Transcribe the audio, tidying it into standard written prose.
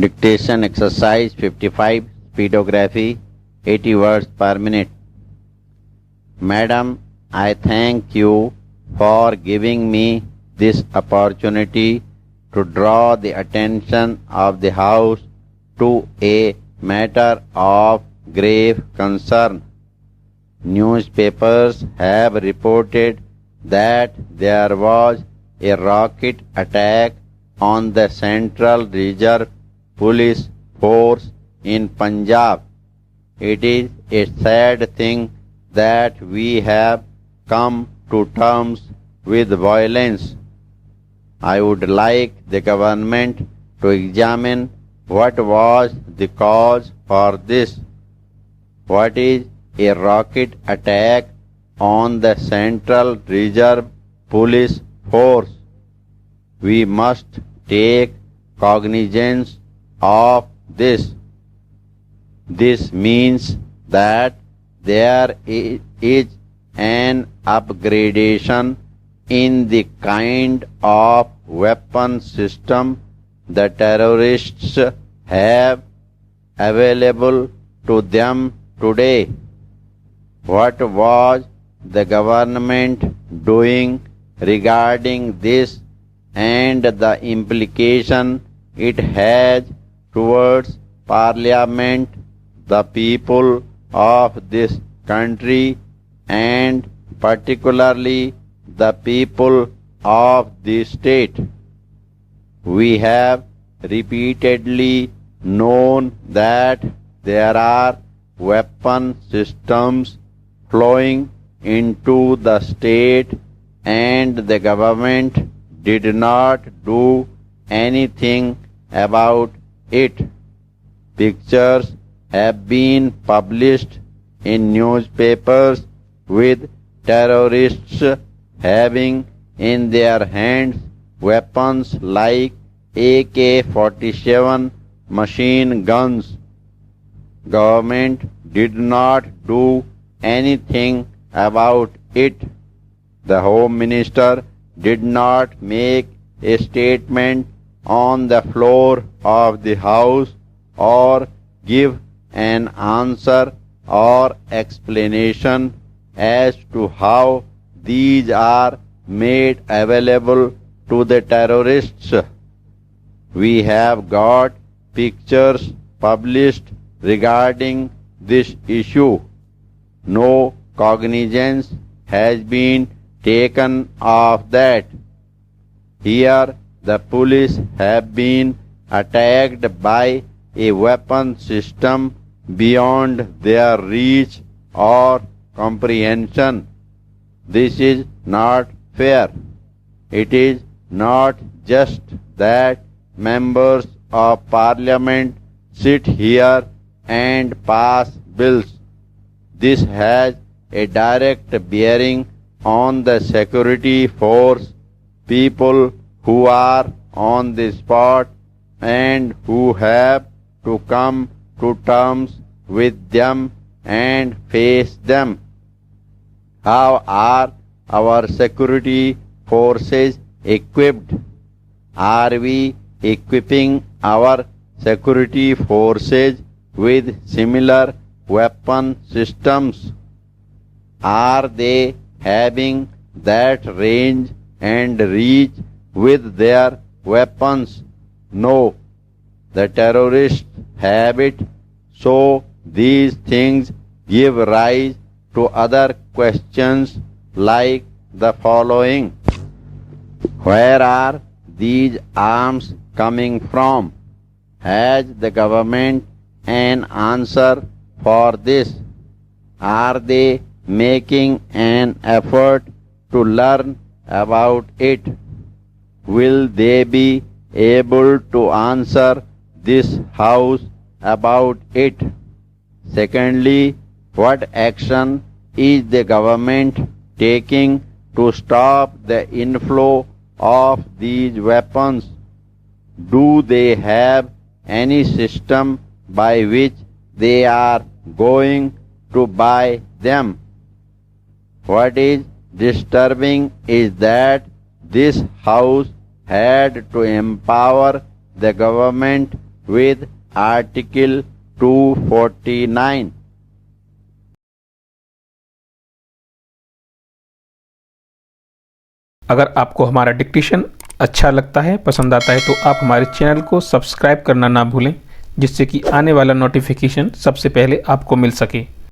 Dictation exercise 55, speedography, 80 words per minute. Madam, I thank you for giving me this opportunity to draw the attention of the House to a matter of grave concern. Newspapers have reported that there was a rocket attack on the Central Reserve Police Force in Punjab. It is a sad thing that we have come to terms with violence. I would like the government to examine what was the cause for this. What is a rocket attack on the Central Reserve Police Force? We must take cognizance of this. This means that there is an upgradation in the kind of weapon system the terrorists have available to them today. What was the government doing regarding this and the implication it has towards Parliament, the people of this country, and particularly the people of the state? We have repeatedly known that there are weapon systems flowing into the state and the government did not do anything about it. Pictures have been published in newspapers with terrorists having in their hands weapons like AK-47 machine guns. Government did not do anything about it. The Home Minister did not make a statement on the floor of the House or give an answer or explanation as to how these are made available to the terrorists. We have got pictures published regarding this issue. No cognizance has been taken of that. Here the police have been attacked by a weapon system beyond their reach or comprehension. This is not fair. It is not just that members of Parliament sit here and pass bills. This has a direct bearing on the security force, people who are on the spot and who have to come to terms with them and face them. How are our security forces equipped? Are we equipping our security forces with similar weapon systems? Are they having that range and reach with their weapons? No. The terrorists have it. So these things give rise to other questions like the following. Where are these arms coming from? Has the government an answer for this? Are they making an effort to learn about it? Will they be able to answer this House about it? Secondly, what action is the government taking to stop the inflow of these weapons? Do they have any system by which they are going to buy them? What is disturbing is that this House had to empower the government with Article 249. अगर आपको हमारा dictation अच्छा लगता है, पसंद आता है, तो आप हमारे चैनल को सब्सक्राइब करना ना भूलें, जिससे कि आने वाला नोटिफिकेशन सबसे पहले आपको मिल सके।